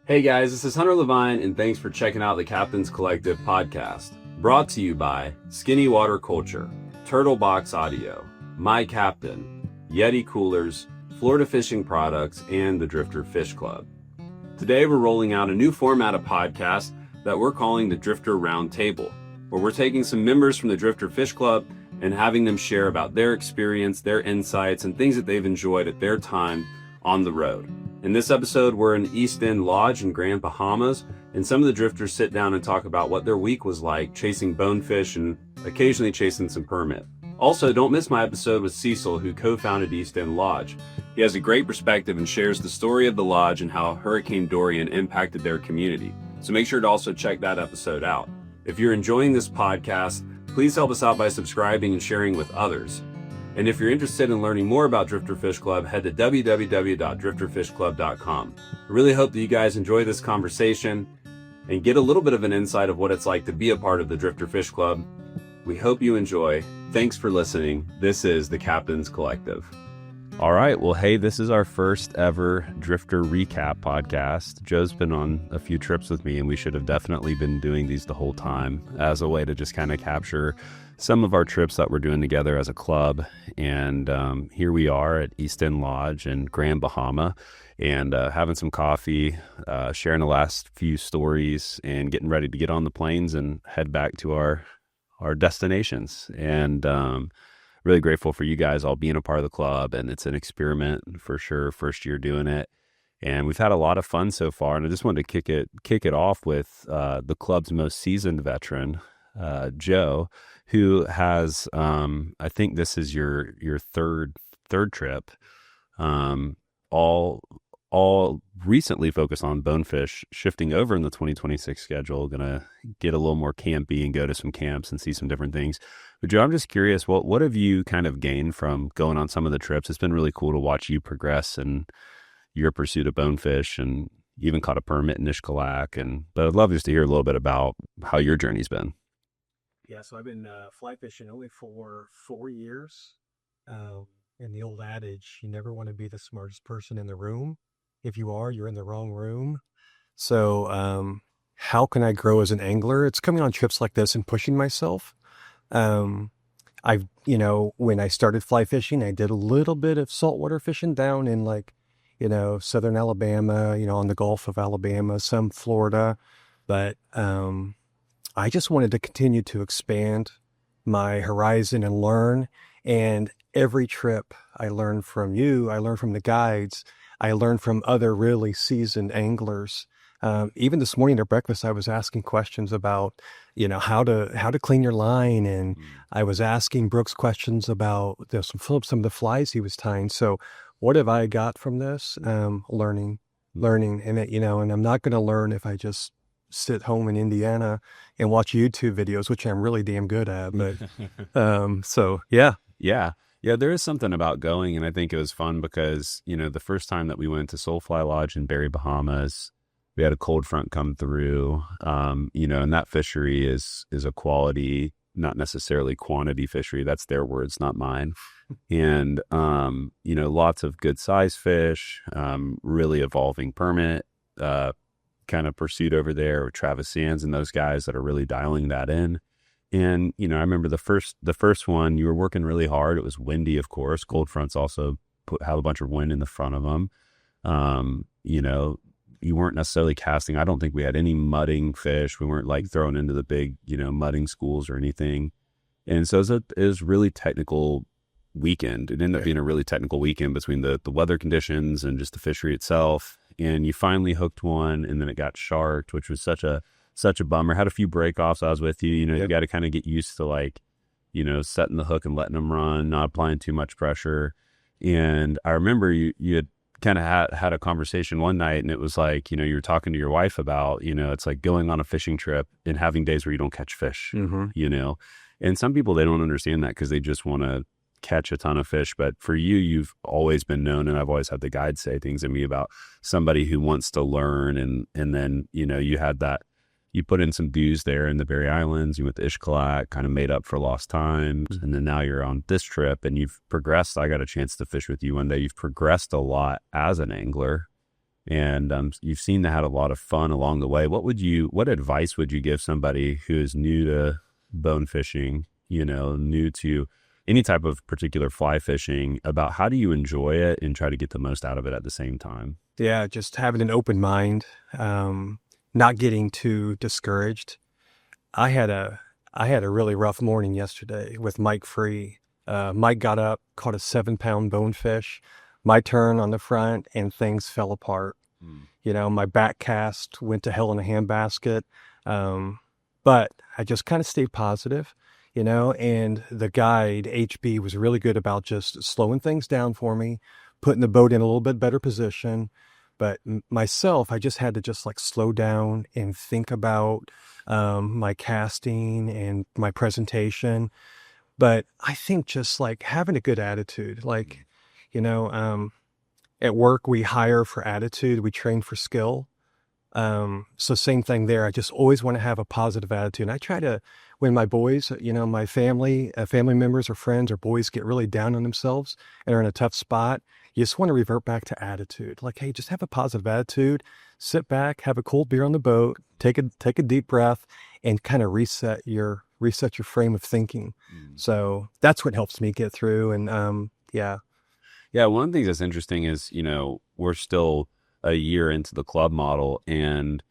Hey guys, this is Hunter Levine, and thanks for checking out the Captain's Collective podcast. Brought to you by Skinny Water Culture, Turtle Box Audio, My Captain, Yeti Coolers, Florida Fishing Products, and the Drifter Fish Club. Today we're rolling out a new format of podcast that we're calling the Drifter Roundtable, where we're taking some members from the Drifter Fish Club and having them share about their experience, their insights, and things that they've enjoyed at their time on the road. In this episode, we're in East End Lodge in Grand Bahamas, and some of the drifters sit down and talk about what their week was like chasing bonefish and occasionally chasing some permit. Also, don't miss my episode with Cecil, who co-founded East End Lodge. He has a great perspective and shares the story of the lodge and how Hurricane Dorian impacted their community. So make sure to also check that episode out. If you're enjoying this podcast, please help us out by subscribing and sharing with others. And if you're interested in learning more about Drifter Fish Club, head to www.drifterfishclub.com. I really hope that you guys enjoy this conversation and get a little bit of an insight of what it's like to be a part of the Drifter Fish Club. We hope you enjoy. Thanks for listening. This is the Captain's Collective. All right. Well, hey, this is our first ever Drifter Recap podcast. Joe's been on a few trips with me, and we should have definitely been doing these the whole time as a way to just kind of capture some of our trips that we're doing together as a club. And here we are at East End Lodge in Grand Bahama, and having some coffee, sharing the last few stories, and getting ready to get on the planes and head back to our destinations. And really grateful for you guys all being a part of the club, and it's an experiment for sure. First year doing it, and we've had a lot of fun so far. And I just wanted to kick it off with the club's most seasoned veteran, Joe, who has I think this is your third trip, all recently focused on bonefish, shifting over in the 2026 schedule. Gonna get a little more campy and go to some camps and see some different things. But Joe, I'm just curious, what have you kind of gained from going on some of the trips? It's been really cool to watch you progress in your pursuit of bonefish, and even caught a permit in Ishkalak. But I'd love just to hear a little bit about how your journey's been. Yeah, so I've been fly fishing only for 4 years. And the old adage, you never want to be the smartest person in the room. If you are, you're in the wrong room. So how can I grow as an angler? It's coming on trips like this and pushing myself. When I started fly fishing, I did a little bit of saltwater fishing down in southern Alabama, on the Gulf of Alabama, some Florida. But I just wanted to continue to expand my horizon and learn. And every trip I learned from you, I learned from the guides, I learned from other really seasoned anglers. Even this morning at breakfast, I was asking questions about, how to clean your line. And I was asking Brooks questions about some of the flies he was tying. So what have I got from this? Learning. And and I'm not going to learn if I just sit home in Indiana and watch YouTube videos, which I'm really damn good at. But, so yeah. Yeah, there is something about going, and I think it was fun because, the first time that we went to Soulfly Lodge in Berry, Bahamas, we had a cold front come through, and that fishery is a quality, not necessarily quantity fishery. That's their words, not mine. And, lots of good size fish, really evolving permit, kind of pursuit over there with Travis Sands and those guys that are really dialing that in. And, I remember the first one, you were working really hard. It was windy, of course. Cold fronts also have a bunch of wind in the front of them. You weren't necessarily casting. I don't think we had any mudding fish. We weren't throwing into the big, mudding schools or anything. And so it was really technical weekend. It ended up being a really technical weekend between the weather conditions and just the fishery itself. And you finally hooked one, and then it got sharked, which was such a bummer. Had a few break-offs. I was with you. You got to kind of get used to setting the hook and letting them run, not applying too much pressure. And I remember you had kind of had a conversation one night, and it was you were talking to your wife about, it's like going on a fishing trip and having days where you don't catch fish, and some people, they don't understand that because they just want to catch a ton of fish. But for you, you've always been known, and I've always had the guide say things to me about somebody who wants to learn. And then, you had that, you put in some dues there in the Berry Islands, you went to Ishkalak, kind of made up for lost times. Mm-hmm. And then now you're on this trip and you've progressed. I got a chance to fish with you one day. You've progressed a lot as an angler. and you've seemed to have a lot of fun along the way. What advice would you give somebody who is new to bone fishing, new to any type of particular fly fishing, about how do you enjoy it and try to get the most out of it at the same time? Yeah, just having an open mind, not getting too discouraged. I had a I had a really rough morning yesterday with Mike Free. Mike got up, caught a 7-pound bonefish. My turn on the front, and things fell apart. Mm. My back cast went to hell in a handbasket. But I just kind of stayed positive, and the guide, HB, was really good about just slowing things down for me, putting the boat in a little bit better position. But myself, I just had to just like slow down and think about my casting and my presentation. But I think just like having a good attitude, like, at work, we hire for attitude, we train for skill. So same thing there. I just always want to have a positive attitude. And I try to, when my boys, my family members or friends or boys get really down on themselves and are in a tough spot, you just want to revert back to attitude. Like, hey, just have a positive attitude, sit back, have a cold beer on the boat, take a deep breath, and kind of reset your frame of thinking. Mm. So that's what helps me get through. And yeah. Yeah, one of the things that's interesting is, we're still a year into the club model, and,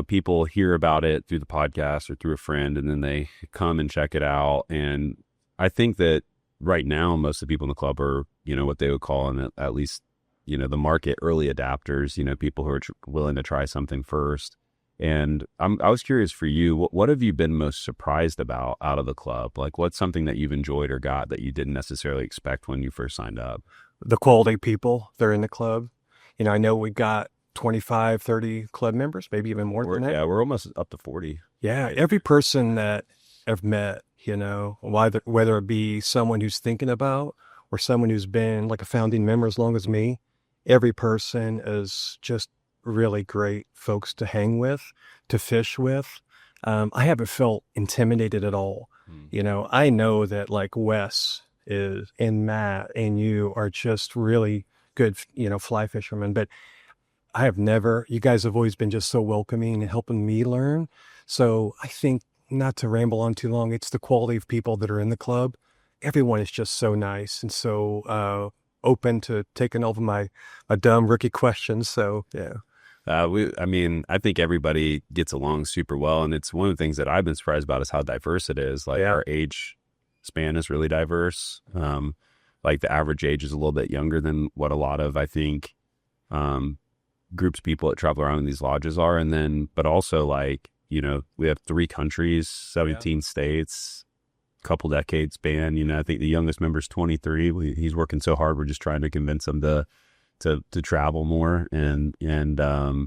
people hear about it through the podcast or through a friend, and then they come and check it out. And I think that right now, most of the people in the club are, what they would call, in at least, the market, early adapters, people who are willing to try something first. And I was curious for you, what have you been most surprised about out of the club? Like, what's something that you've enjoyed or got that you didn't necessarily expect when you first signed up? The quality people that are in the club. I know we got 25, 30 club members, maybe even more than that. Yeah, we're almost up to 40. Yeah, every person that I've met, whether it be someone who's thinking about or someone who's been like a founding member as long as me, every person is just really great folks to hang with, to fish with. I haven't felt intimidated at all. I know that like Wes is and Matt and you are just really good, fly fishermen, but you guys have always been just so welcoming and helping me learn. So I think, not to ramble on too long, it's the quality of people that are in the club. Everyone is just so nice and so open to taking over my dumb rookie questions. So yeah. I think everybody gets along super well, and it's one of the things that I've been surprised about is how diverse it is. Like, our age span is really diverse. Like, the average age is a little bit younger than what a lot of, I think, groups of people that travel around in these lodges are. And then, but also, like, we have 3 countries, 17 states, couple decades span. I think the youngest member is 23. He's working so hard. We're just trying to convince him to travel more. And it's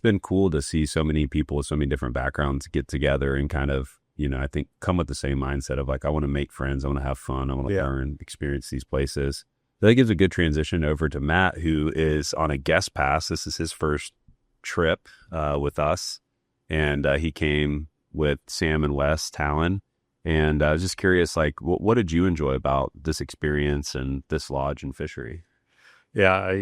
been cool to see so many people with so many different backgrounds get together and kind of, I think come with the same mindset of like, I want to make friends. I want to have fun. I want to learn, experience these places. So that gives a good transition over to Matt, who is on a guest pass. This is his first trip with us. And he came with Sam and Wes Talon. And I was just curious, like, what did you enjoy about this experience and this lodge and fishery? Yeah,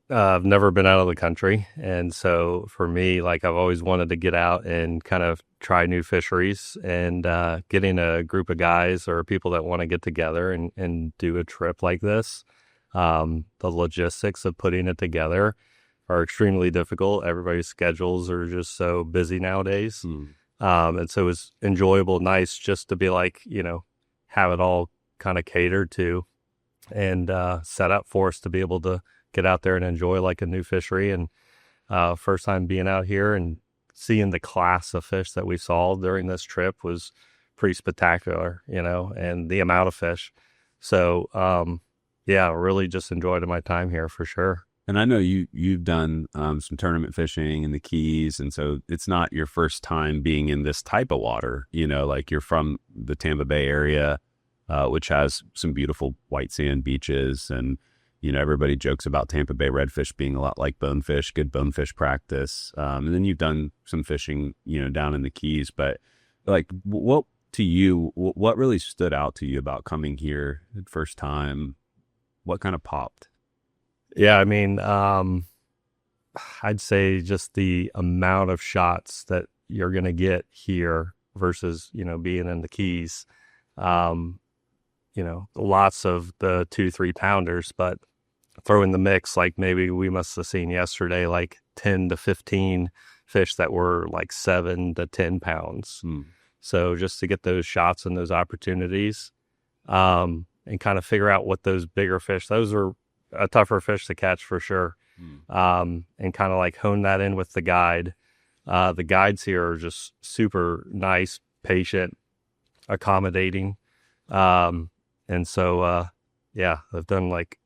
I've never been out of the country. And so for me, like, I've always wanted to get out and kind of try new fisheries, and getting a group of guys or people that want to get together and do a trip like this. The logistics of putting it together are extremely difficult. Everybody's schedules are just so busy nowadays. And so it was enjoyable, nice just to be like, have it all kind of catered to and set up for us to be able to get out there and enjoy like a new fishery. And first time being out here and seeing the class of fish that we saw during this trip was pretty spectacular, and the amount of fish. So, yeah, really just enjoyed my time here for sure. And I know you've done some tournament fishing in the Keys, and so it's not your first time being in this type of water. Like, you're from the Tampa Bay area, which has some beautiful white sand beaches, and everybody jokes about Tampa Bay redfish being a lot like bonefish, good bonefish practice. And then you've done some fishing, down in the Keys. But like, what really stood out to you about coming here the first time? What kind of popped? Yeah, I mean, I'd say just the amount of shots that you're going to get here versus, being in the Keys. Um, lots of the 2-3 pounders, but throw in the mix, like maybe we must have seen yesterday, like 10 to 15 fish that were like 7 to 10 pounds. So just to get those shots and those opportunities, and kind of figure out what those bigger fish, those are a tougher fish to catch for sure. And kind of like hone that in with the guide. The guides here are just super nice, patient, accommodating. And so, yeah, they've done like,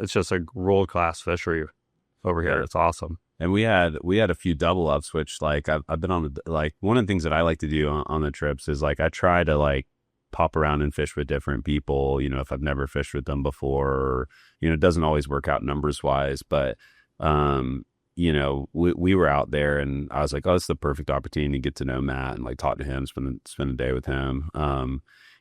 it's just a world-class fishery over here. It's awesome. And we had a few double ups, which like I've been on like one of the things that I like to do on the trips is like I try to like pop around and fish with different people, if I've never fished with them before, or, it doesn't always work out numbers wise, but, we were out there and I was like, oh, it's the perfect opportunity to get to know Matt and like talk to him, spend a day with him.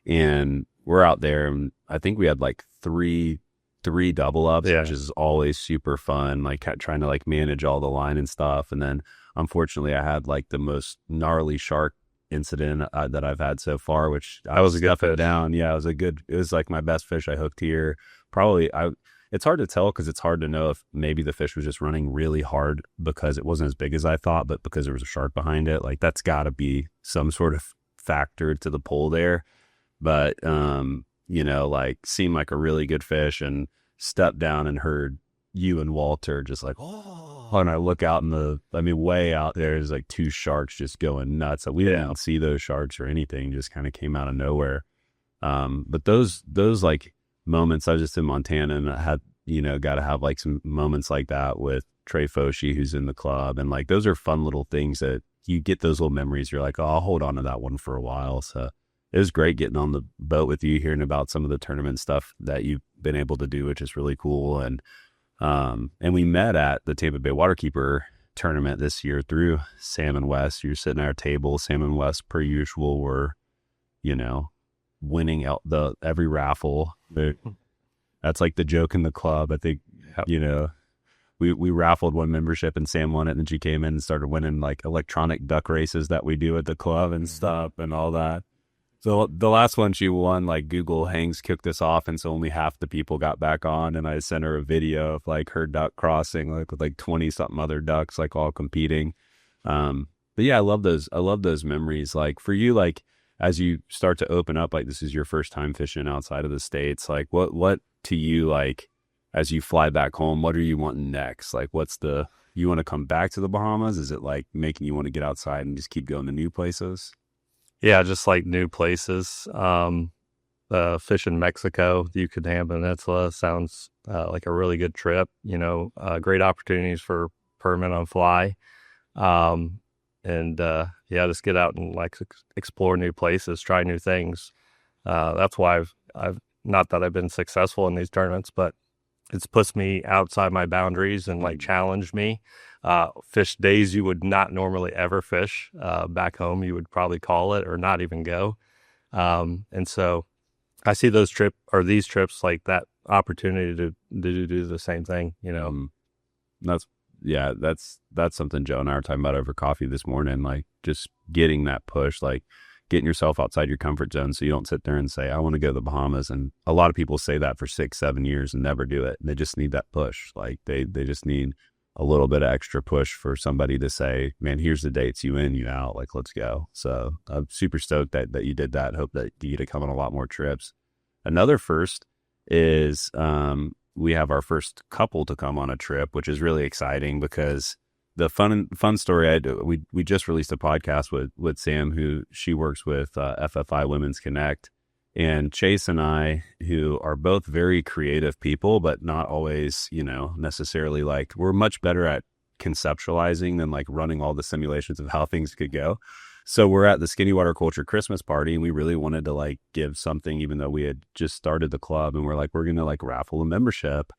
And we're out there and I think we had like three double ups, which is always super fun, like trying to like manage all the line and stuff. And then unfortunately I had like the most gnarly shark incident that I've had so far, which I was a good fish down. Yeah, it was like my best fish I hooked here. Probably it's hard to tell because it's hard to know if maybe the fish was just running really hard because it wasn't as big as I thought, but because there was a shark behind it. Like that's got to be some sort of factor to the pull there. But like seemed like a really good fish and stepped down and heard you and Walter just like, oh, and I look out way out there is like two sharks just going nuts. So we didn't see those sharks or anything, just kind of came out of nowhere. But those like moments, I was just in Montana and I had, got to have like some moments like that with Trey Foshi, who's in the club. And like, those are fun little things that you get those little memories. You're like, oh, I'll hold on to that one for a while. So it was great getting on the boat with you, hearing about some of the tournament stuff that you've been able to do, which is really cool. And we met at the Tampa Bay Waterkeeper tournament this year through Sam and Wes. You're sitting at our table. Sam and Wes, per usual, were, winning out every raffle. That's like the joke in the club. I think, we raffled one membership and Sam won it. And then she came in and started winning like electronic duck races that we do at the club and stuff and all that. So the last one she won, like Google Hangs kicked us off, and so only half the people got back on. And I sent her a video of like her duck crossing, like with like 20 something other ducks, like all competing. But yeah, I love those memories. Like for you, like as you start to open up, like this is your first time fishing outside of the States. Like what to you, like as you fly back home, what are you wanting next? Like you want to come back to the Bahamas? Is it like making you want to get outside and just keep going to new places? Yeah, just like new places. Fish in Mexico, the Yucatan Peninsula sounds like a really good trip. Great opportunities for permit on fly. Just get out and like explore new places, try new things. That's why I've not that I've been successful in these tournaments, but it's puts me outside my boundaries and like challenged me. Fish days you would not normally ever fish. Back home, you would probably call it or not even go. And so I see these trips like that opportunity to do the same thing, That's something Joe and I were talking about over coffee this morning, like just getting that push, like getting yourself outside your comfort zone so you don't sit there and say, I want to go to the Bahamas. And a lot of people say that for 6-7 years and never do it. And they just need that push. Like they just need a little bit of extra push for somebody to say, man, here's the dates, you in, you out, like, let's go. So I'm super stoked that you did that. Hope that you get to come on a lot more trips. Another first is, we have our first couple to come on a trip, which is really exciting because the fun story, we just released a podcast with Sam, who she works with FFI Women's Connect, and Chase and I, who are both very creative people, but not always, necessarily like, we're much better at conceptualizing than like running all the simulations of how things could go. So we're at the Skinny Water Culture Christmas party, and we really wanted to like give something, even though we had just started the club, and we're like, we're going to like raffle a membership,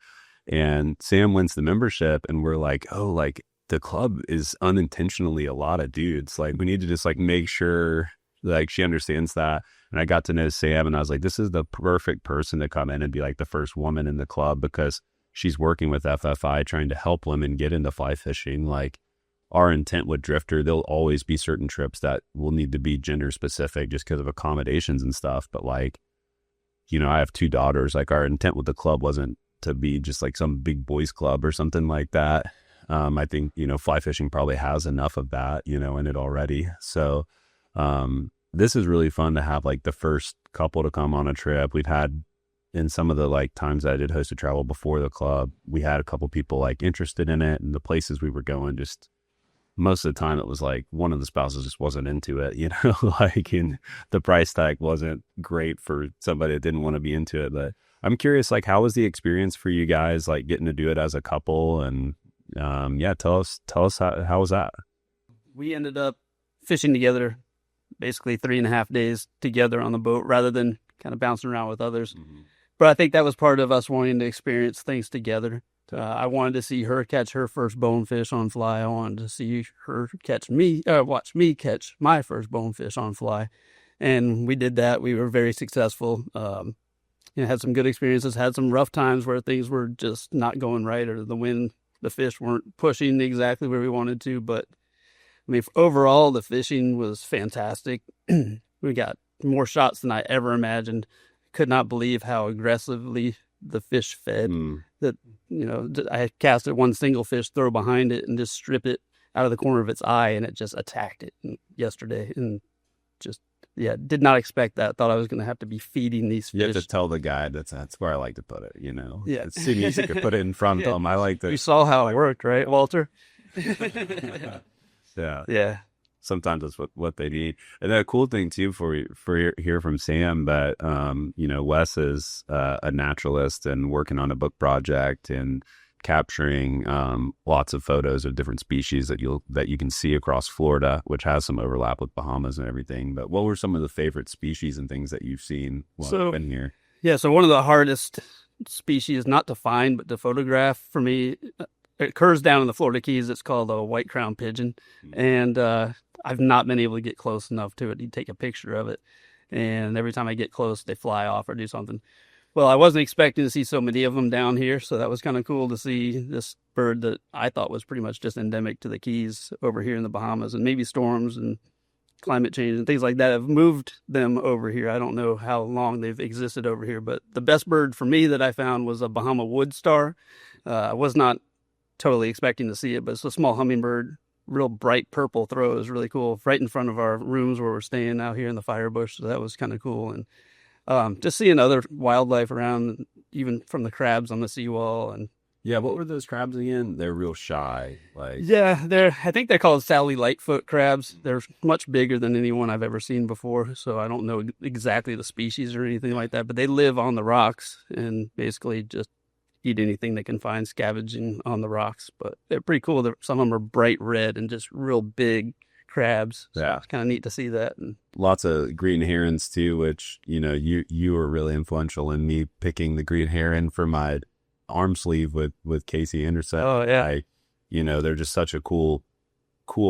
and Sam wins the membership, and we're like, oh, like the club is unintentionally a lot of dudes. Like we need to just like make sure like she understands that. And I got to know Sam, and I was like, this is the perfect person to come in and be like the first woman in the club, because she's working with FFI trying to help women get into fly fishing. Like, our intent with Drifter, there'll always be certain trips that will need to be gender specific just because of accommodations and stuff. But like, I have 2 daughters. Like, our intent with the club wasn't to be just like some big boys club or something like that. I think, fly fishing probably has enough of that, in it already. So this is really fun to have like the first couple to come on a trip. We've had, in some of the like times that I did hosted travel before the club, we had a couple people like interested in it, and the places we were going, just most of the time it was like one of the spouses just wasn't into it, like, and the price tag wasn't great for somebody that didn't want to be into it. But I'm curious, like, how was the experience for you guys, like getting to do it as a couple? And tell us how was that? We ended up fishing together basically 3.5 days together on the boat rather than kind of bouncing around with others. Mm-hmm. But I think that was part of us wanting to experience things together. I wanted to see her catch her first bonefish on fly. I wanted to see her watch me catch my first bonefish on fly. And we did that. We were very successful. Had some good experiences, had some rough times where things were just not going right, or the fish weren't pushing exactly where we wanted to. But I mean, overall, the fishing was fantastic. We got more shots than I ever imagined. Could not believe how aggressively the fish fed. That, I casted one single fish, throw behind it, and just strip it out of the corner of its eye, and it just attacked it yesterday. And just, did not expect that. Thought I was going to have to be feeding these fish. You have to tell the guy that's where I like to put it, Yeah. It's too easy to put it in front of them. I like to. You saw how it worked, right, Walter? Yeah. Sometimes that's what they need. And the cool thing too for hear from Sam, but Wes is a naturalist and working on a book project and capturing lots of photos of different species that you can see across Florida, which has some overlap with Bahamas and everything. But what were some of the favorite species and things that you've seen while you've been here? Yeah, so one of the hardest species not to find but to photograph for me, it occurs down in the Florida Keys. It's called a white crowned pigeon, and I've not been able to get close enough to it. You take a picture of it, and every time I get close, they fly off or do something. Well, I wasn't expecting to see so many of them down here, so that was kind of cool to see this bird that I thought was pretty much just endemic to the Keys over here in the Bahamas, and maybe storms and climate change and things like that have moved them over here. I don't know how long they've existed over here, but the best bird for me that I found was a Bahama wood star. I was not totally expecting to see it, but it's a small hummingbird, real bright purple throw. It was really cool, right in front of our rooms where we're staying out here in the Firebush. So that was kind of cool. And just seeing other wildlife around, even from the crabs on the seawall. And yeah, what were those crabs again? They're real shy. I think they're called Sally Lightfoot crabs. They're much bigger than anyone I've ever seen before. So I don't know exactly the species or anything like that, but they live on the rocks and basically just eat anything they can find scavenging on the rocks. But they're pretty cool. Some of them are bright red and just real big crabs. So it's kind of neat to see that. And lots of green herons too, which, you were really influential in me picking the green heron for my arm sleeve with Casey Anderson. Oh yeah. They're just such a cool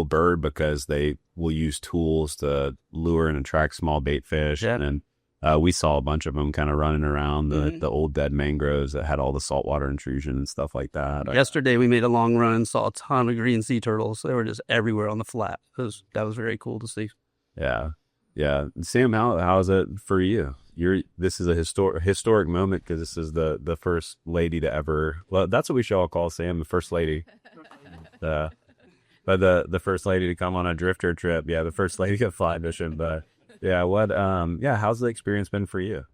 bird because they will use tools to lure and attract small bait fish. Yeah. And we saw a bunch of them kind of running around the old dead mangroves that had all the saltwater intrusion and stuff like that. Yesterday we made a long run and saw a ton of green sea turtles. They were just everywhere on the flat. That was very cool to see. Yeah. Sam, how is it for you? This is a historic moment because this is the first lady to ever. Well, that's what we should all call Sam, the first lady. But the first lady to come on a drifter trip. Yeah, the first lady to fly fishing. But yeah, how's the experience been for you?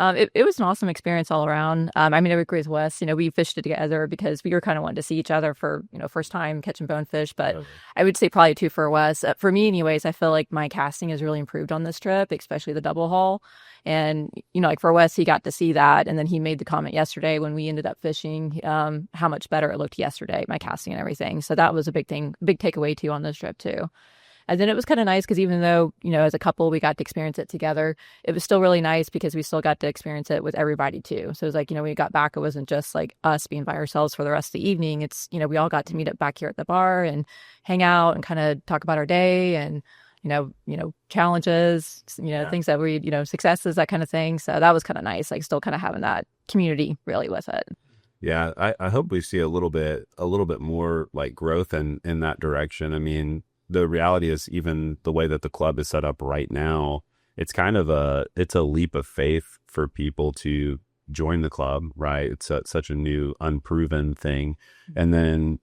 It was an awesome experience all around. I would agree with Wes. We fished it together because we were kind of wanting to see each other for, first time catching bonefish. But okay. I would say probably 2 for Wes. For me, anyways, I feel like my casting has really improved on this trip, especially the double haul. And, like for Wes, he got to see that. And then he made the comment yesterday when we ended up fishing, how much better it looked yesterday, my casting and everything. So that was a big takeaway too on this trip too. And then it was kind of nice because even though, as a couple, we got to experience it together, it was still really nice because we still got to experience it with everybody too. So it was like, when we got back, it wasn't just like us being by ourselves for the rest of the evening. It's, we all got to meet up back here at the bar and hang out and kind of talk about our day and, challenges, things that we, successes, that kind of thing. So that was kind of nice, like still kind of having that community really with it. Yeah, I hope we see a little bit more like growth in that direction. I mean, the reality is even the way that the club is set up right now, it's kind of it's a leap of faith for people to join the club, right? It's such a new, unproven thing. And then,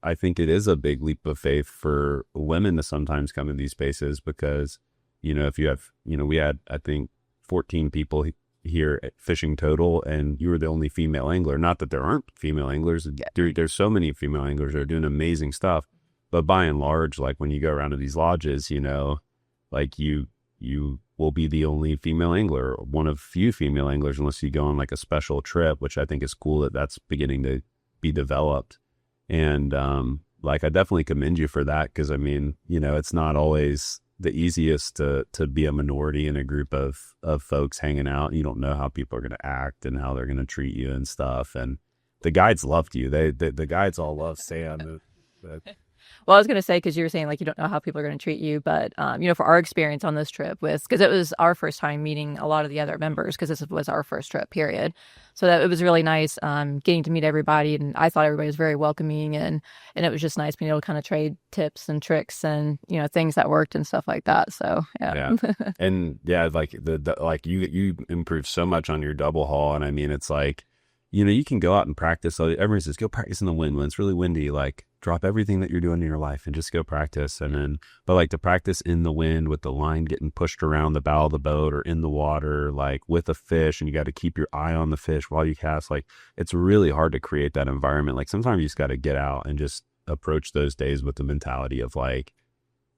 I think it is a big leap of faith for women to sometimes come in these spaces because, if you have, we had, I think, 14 people here at fishing total, and you were the only female angler. Not that there aren't female anglers. There's so many female anglers that are doing amazing stuff. But by and large, like when you go around to these lodges, like you will be the only female angler, one of few female anglers, unless you go on like a special trip, which I think is cool that that's beginning to be developed. And like I definitely commend you for that because I mean, it's not always the easiest to be a minority in a group of folks hanging out. You don't know how people are going to act and how they're going to treat you and stuff. And the guides loved you. The guides all love Sam. Well, I was going to say, because you were saying like you don't know how people are going to treat you, but for our experience on this trip because it was our first time meeting a lot of the other members because this was our first trip, period. So that it was really nice getting to meet everybody, and I thought everybody was very welcoming, and it was just nice being able to kind of trade tips and tricks and things that worked and stuff like that. So yeah. And yeah, like the like you improved so much on your double haul, and I mean it's like you can go out and practice. Everyone says go practice in the wind when it's really windy. Like drop everything that you're doing in your life and just go practice. And then, but like to practice in the wind with the line getting pushed around the bow of the boat or in the water, like with a fish, and you got to keep your eye on the fish while you cast. Like it's really hard to create that environment. Like sometimes you just got to get out and just approach those days with the mentality of like,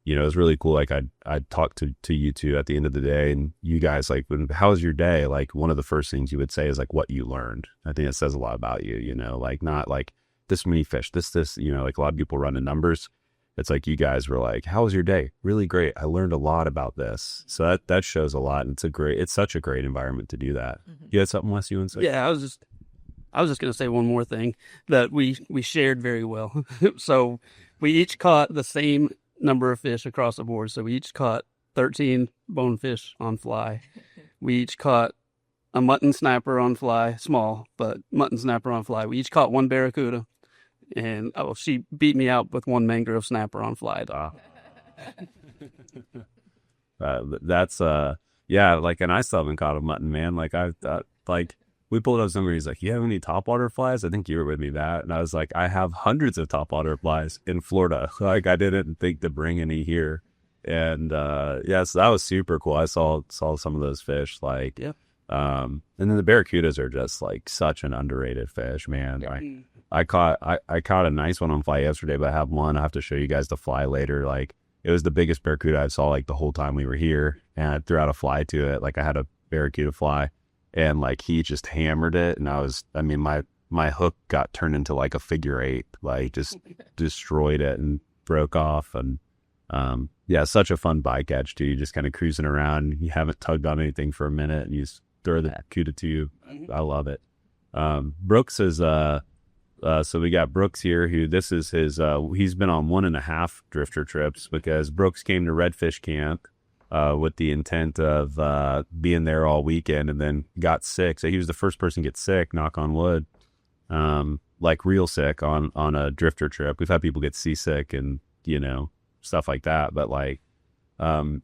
it was really cool. Like I'd talk to you two at the end of the day, and you guys like, how was your day? Like one of the first things you would say is like what you learned. I think it says a lot about you, like not like this many fish, this, like a lot of people run in numbers. It's like you guys were like, how was your day? Really great. I learned a lot about this. So that shows a lot. And it's such a great environment to do that. Mm-hmm. You had something, Wes, you want to say? Yeah, I was just going to say one more thing that we shared very well. So we each caught the same number of fish across the board. So we each caught 13 bonefish on fly. We each caught a mutton snapper on fly, small, but mutton snapper on fly. We each caught one barracuda, and she beat me out with one mangrove snapper on fly. That's yeah, like, and I still haven't caught a mutton, man. Like I thought, like we pulled up somewhere. He's like, you have any topwater flies? I think you were with me that. And I was like, I have hundreds of topwater flies in Florida. Like I didn't think to bring any here. And yeah, so that was super cool. I saw some of those fish, like, yeah. And then the barracudas are just like such an underrated fish, man. Yeah. I caught a nice one on fly yesterday, but I have one. I have to show you guys the fly later. Like it was the biggest barracuda I saw like the whole time we were here, and I threw out a fly to it. Like I had a barracuda fly, and like he just hammered it, and my hook got turned into like a figure eight, like just destroyed it and broke off. And yeah, such a fun bycatch too. You're just kind of cruising around. You haven't tugged on anything for a minute, and you just throw the barracuda to you. Mm-hmm. I love it. Brooks is so we got Brooks here, who this is his he's been on 1.5 drifter trips because Brooks came to Redfish Camp with the intent of being there all weekend, and then got sick. So he was the first person to get sick, knock on wood, like real sick on a drifter trip. We've had people get seasick and stuff like that, but like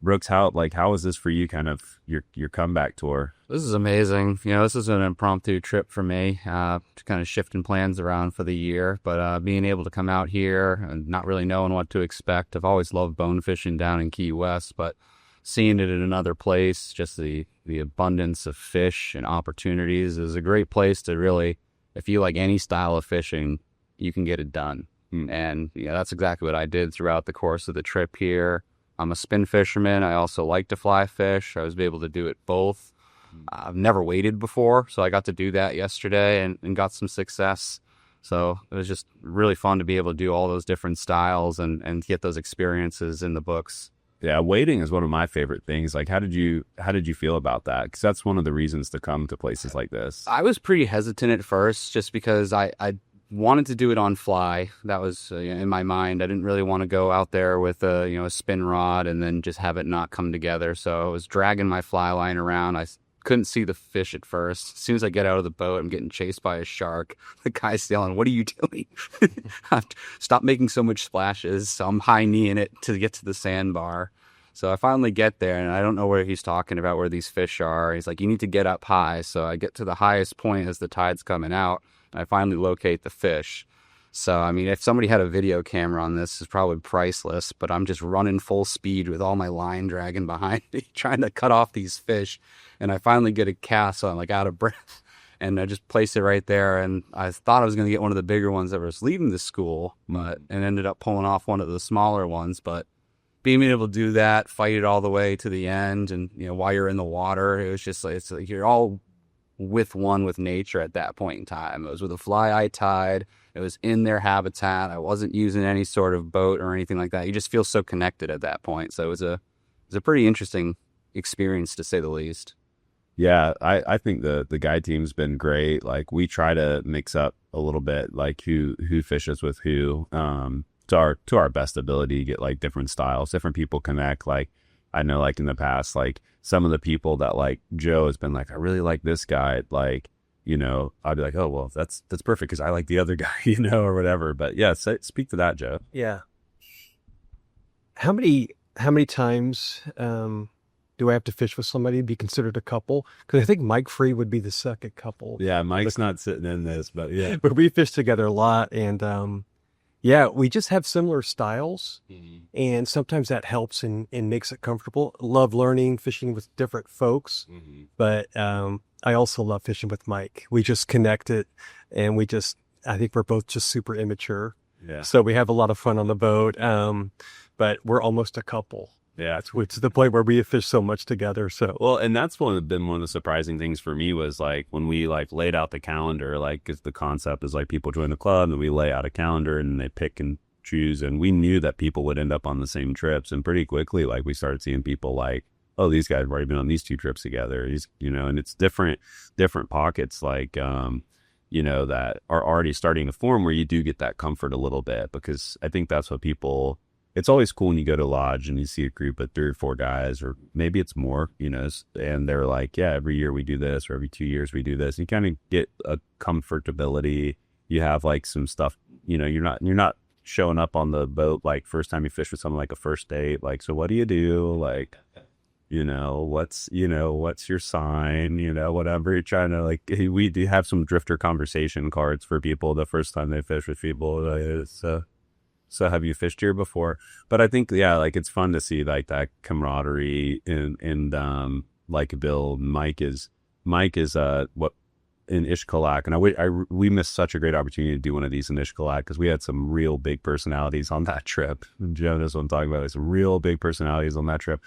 Brooks, how was this for you, kind of your comeback tour? This is amazing. This is an impromptu trip for me, to kind of shifting plans around for the year, but being able to come out here and not really knowing what to expect. I've always loved bone fishing down in Key West, but seeing it in another place, just the abundance of fish and opportunities, is a great place to really, if you like any style of fishing, you can get it done. And that's exactly what I did throughout the course of the trip here. I'm a spin fisherman. I also like to fly fish. I was able to do it both. I've never waded before, so I got to do that yesterday and got some success. So it was just really fun to be able to do all those different styles and get those experiences in the books. Yeah, wading is one of my favorite things. Like, how did you feel about that? Because that's one of the reasons to come to places like this. I was pretty hesitant at first, just because I wanted to do it on fly. That was in my mind. I didn't really want to go out there with a spin rod and then just have it not come together. So I was dragging my fly line around. I couldn't see the fish at first. As soon as I get out of the boat, I'm getting chased by a shark. The guy's yelling, "What are you doing? Stop making so much splashes." So I'm high kneeing it to get to the sandbar. So I finally get there, and I don't know where he's talking about where these fish are. He's like, "You need to get up high." So I get to the highest point as the tide's coming out, and I finally locate the fish. So, I mean, if somebody had a video camera on this, it's probably priceless, but I'm just running full speed with all my line dragging behind me, trying to cut off these fish. And I finally get a cast, so I'm like out of breath. And I just placed it right there. And I thought I was going to get one of the bigger ones that was leaving the school, and ended up pulling off one of the smaller ones. But being able to do that, fight it all the way to the end, and, you know, while you're in the water, it was just like, it's like you're all with nature at that point in time. It was with a fly eye tide. It was in their habitat. I wasn't using any sort of boat or anything like that. You just feel so connected at that point. So it was a pretty interesting experience, to say the least. Yeah, I think the guide team's been great. Like, we try to mix up a little bit, like who fishes with who, to our best ability, get like different styles. Different people connect. Like, I know, like in the past, like some of the people that like Joe has been like, I really like this guy. Like, you know, I'd be like, oh, well, that's perfect because I like the other guy, you know, or whatever. But yeah, speak to that, Joe. Yeah. How many times do I have to fish with somebody to be considered a couple? Because I think Mike Free would be the second couple. Yeah, Mike's not sitting in this, but yeah. But we fish together a lot, and yeah, we just have similar styles, and sometimes that helps and makes it comfortable. Love learning, fishing with different folks, but I also love fishing with Mike. We just connected, and I think we're both just super immature. Yeah. So we have a lot of fun on the boat, but we're almost a couple. Yeah, It's the point where we have fished so much together. So well, and that's been one of the surprising things for me was like when we like laid out the calendar, like 'cause the concept is like people join the club and we lay out a calendar and they pick and choose, and we knew that people would end up on the same trips, and pretty quickly like we started seeing people like, oh, these guys have already been on these 2 trips together. You know, and it's different pockets like you know, that are already starting to form where you do get that comfort a little bit, because I think that's what people. It's always cool when you go to a lodge and you see a group of 3 or 4 guys, or maybe it's more, you know, and they're like, yeah, every year we do this, or every 2 years we do this. You kind of get a comfortability. You have like some stuff, you know, you're not showing up on the boat like first time you fish with someone, like a first date. Like, so what do you do? Like, what's your sign, whatever you're trying to like. We do have some drifter conversation cards for people the first time they fish with people. So have you fished here before? But I think, yeah, like it's fun to see like that camaraderie and like Bill, Mike is what in Ishkalak, and we missed such a great opportunity to do one of these in Ishkalak because we had some real big personalities on that trip. Joe knows what I'm talking about. Like some real big personalities on that trip,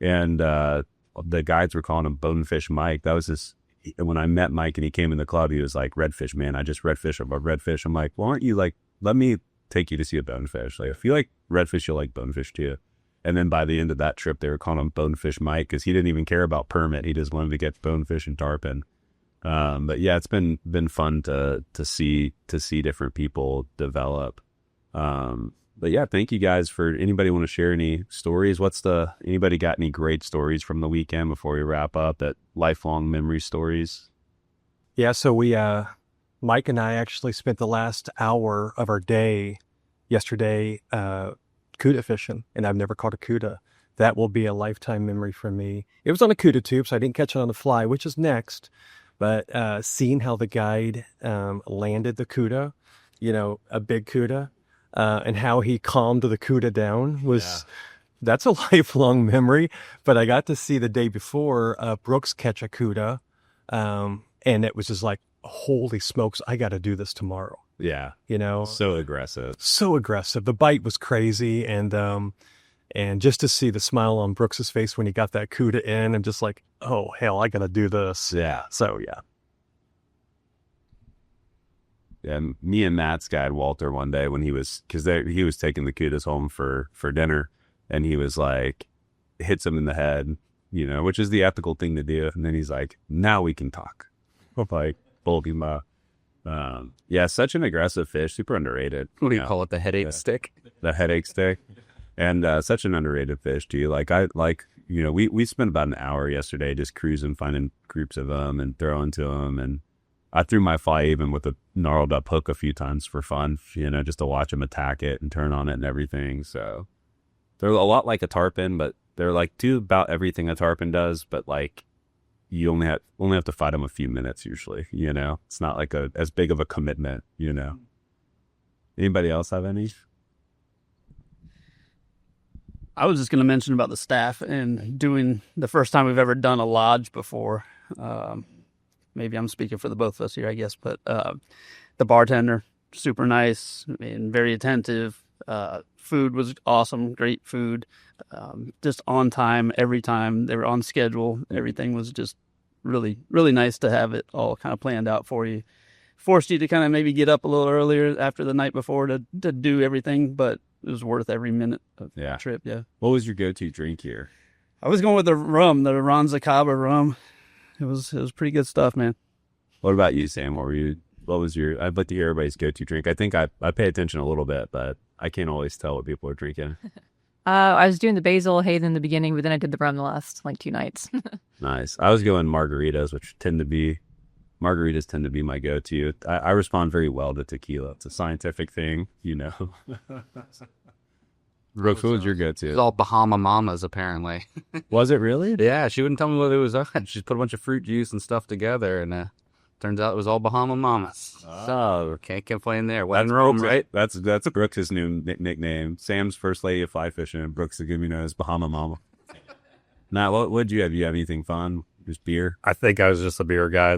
and the guides were calling him Bonefish Mike. That was his. When I met Mike and he came in the club, he was like, "Redfish, man, I just redfish. I'm a redfish." I'm like, "Well, aren't you like? Let me take you to see a bonefish. Like, if you like redfish, you'll like bonefish too." And then by the end of that trip, they were calling him Bonefish Mike because he didn't even care about permit. He just wanted to get bonefish and tarpon. But yeah, it's been fun to see different people develop. But yeah, thank you guys. For anybody want to share any stories? Anybody got any great stories from the weekend before we wrap up? That lifelong memory stories. Yeah, so we Mike and I actually spent the last hour of our day yesterday cuda fishing, and I've never caught a cuda. That will be a lifetime memory for me. It was on a cuda tube, so I didn't catch it on the fly, which is next. But seeing how the guide landed the cuda, a big cuda, and how he calmed the cuda down that's a lifelong memory. But I got to see the day before Brooks catch a cuda, and it was just like, holy smokes, I got to do this tomorrow. Yeah. So aggressive. The bite was crazy. And just to see the smile on Brooks's face when he got that cuda in, I'm just like, oh, hell, I got to do this. Yeah. So, yeah. Yeah, me and Matt's guide, Walter, one day when he was taking the kudas home for dinner, and he was like, hits him in the head, which is the ethical thing to do. And then he's like, now we can talk. I'm like, bulky ma. Yeah, such an aggressive fish, super underrated. What do you call it? The headache stick? The headache stick. And such an underrated fish too. Like we spent about an hour yesterday just cruising, finding groups of them and throwing to them. And I threw my fly even with a gnarled up hook a few times for fun, just to watch them attack it and turn on it and everything. So they're a lot like a tarpon, but they're like do about everything a tarpon does, but like you only have to fight them a few minutes usually. It's not like as big of a commitment. Anybody else have any? I was just going to mention about the staff and doing the first time we've ever done a lodge before. Maybe I'm speaking for the both of us here, I guess, but the bartender, super nice and very attentive. Food was awesome, great food, just on time every time. They were on schedule. Everything was just really, really nice to have it all kind of planned out for you. Forced you to kind of maybe get up a little earlier after the night before to do everything, but it was worth every minute of the trip. Yeah. What was your go-to drink here? I was going with the rum, the Ronza Cava rum. It was pretty good stuff, man. What about you, Sam? What was your? I'd like to hear everybody's go-to drink. I think I pay attention a little bit, but I can't always tell what people are drinking. I was doing the basil Hayden in the beginning, but then I did the rum the last 2 nights. Nice. I was going margaritas, which tend to be my go-to. I respond very well to tequila. It's a scientific thing, Brooks, what was your go-to? It was all Bahama Mamas, apparently. Was it really? Yeah, she wouldn't tell me what it was on. She just put a bunch of fruit juice and stuff together, and turns out it was all Bahama Mamas. So can't complain there. Wet and Rome, right? That's Brooks' new nickname. Sam's first lady of fly fishing, and Brooks is giving me known as Bahama Mama. Now, what would you have? You have anything fun? Just beer? I think I was just a beer guy.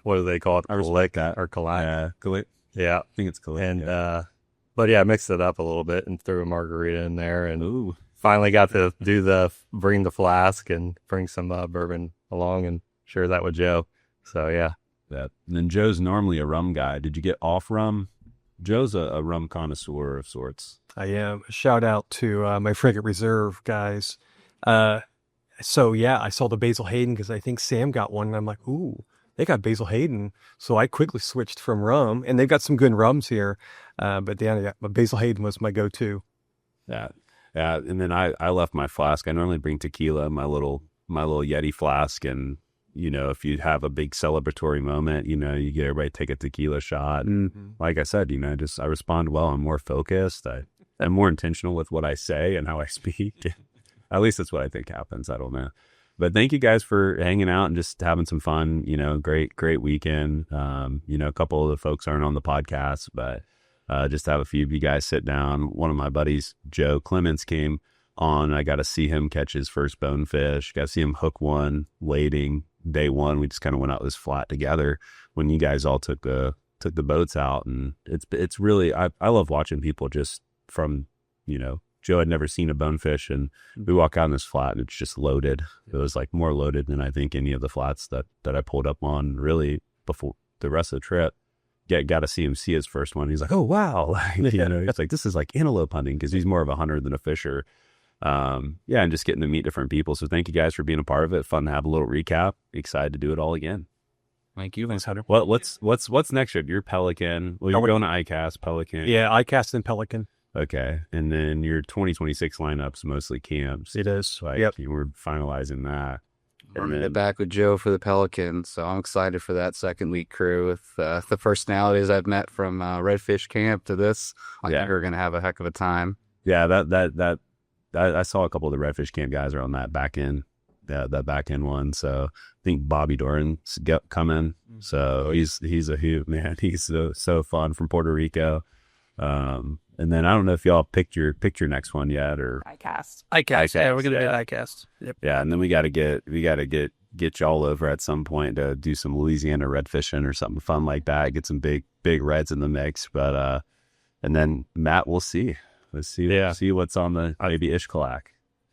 What do they call it? I respect that. Or Kalak. Kalak. Yeah. I think it's Kalak. And, but yeah, mixed it up a little bit and threw a margarita in there. And finally got to bring the flask and bring some bourbon along and share that with Joe. So, yeah. And then Joe's normally a rum guy. Did you get off rum? Joe's a rum connoisseur of sorts. I am. Shout out to my Frigate Reserve guys. So yeah, I saw the Basil Hayden because I think Sam got one, and I'm like, ooh, they got Basil Hayden. So I quickly switched from rum, and they've got some good rums here. But Basil Hayden was my go-to. Yeah. And then I left my flask. I normally bring tequila, my little Yeti flask, and if you have a big celebratory moment, you get everybody to take a tequila shot. And like I said, I respond well. I'm more focused. I'm more intentional with what I say and how I speak. At least that's what I think happens. I don't know. But thank you guys for hanging out and just having some fun. Great weekend. A couple of the folks aren't on the podcast, but just have a few of you guys sit down. One of my buddies, Joe Clements, came on. I got to see him catch his first bonefish. Got to see him hook one, lading day one. We just kind of went out this flat together when you guys all took the boats out, and it's really I love watching people just from Joe had never seen a bonefish, and we walk out on this flat and it's just loaded. It was like more loaded than I think any of the flats that I pulled up on really before the rest of the trip. Got to see him see his first one. He's like, oh wow, it's like this is like antelope hunting, because he's more of a hunter than a fisher. And just getting to meet different people. So thank you guys for being a part of it. Fun to have a little recap. Excited to do it all again. Thank you. Thanks, Hunter. What's next year? You're Pelican. Well, you're going to ICAST, Pelican. Yeah, ICAST and Pelican. Okay. And then your 2026 lineup's mostly camps. It is. Yep. We're finalizing that. Running it back with Joe for the Pelican. So I'm excited for that second week crew with the personalities I've met from Redfish Camp to this. I think we're going to have a heck of a time. Yeah, that I saw a couple of the Redfish Camp guys are on that back end. That back end one. So I think Bobby Doran's coming. So he's a hoot, man. He's so fun from Puerto Rico. And then I don't know if y'all picked your next one yet, or ICAST. Yeah, we're gonna do ICAST. Yep. Yeah, and then we got to get y'all over at some point to do some Louisiana red fishing or something fun like that. Get some big reds in the mix, but and then Matt, we'll see. Let's see what's on the maybe Ishkalak.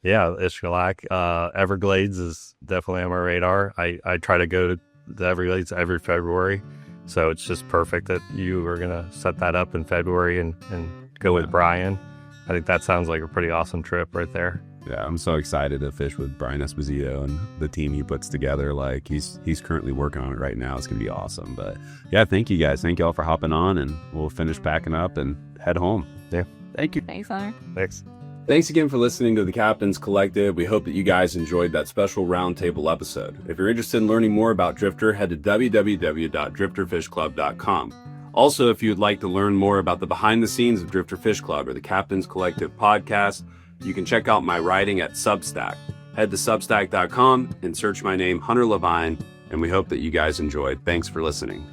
Yeah, Ishkalak. Everglades is definitely on my radar. I try to go to the Everglades every February, so it's just perfect that you are going to set that up in February and go with Brian. I think that sounds like a pretty awesome trip right there. Yeah, I'm so excited to fish with Brian Esposito and the team he puts together. Like he's currently working on it right now. It's going to be awesome. But yeah, thank you guys. Thank y'all for hopping on, and we'll finish packing up and head home. Yeah. Thank you. Thanks, Hunter. Thanks. Thanks again for listening to the Captain's Collective. We hope that you guys enjoyed that special roundtable episode. If you're interested in learning more about Drifter, head to www.drifterfishclub.com. Also, if you'd like to learn more about the behind the scenes of Drifter Fish Club or the Captain's Collective podcast, you can check out my writing at Substack. Head to substack.com and search my name, Hunter Levine, and we hope that you guys enjoyed. Thanks for listening.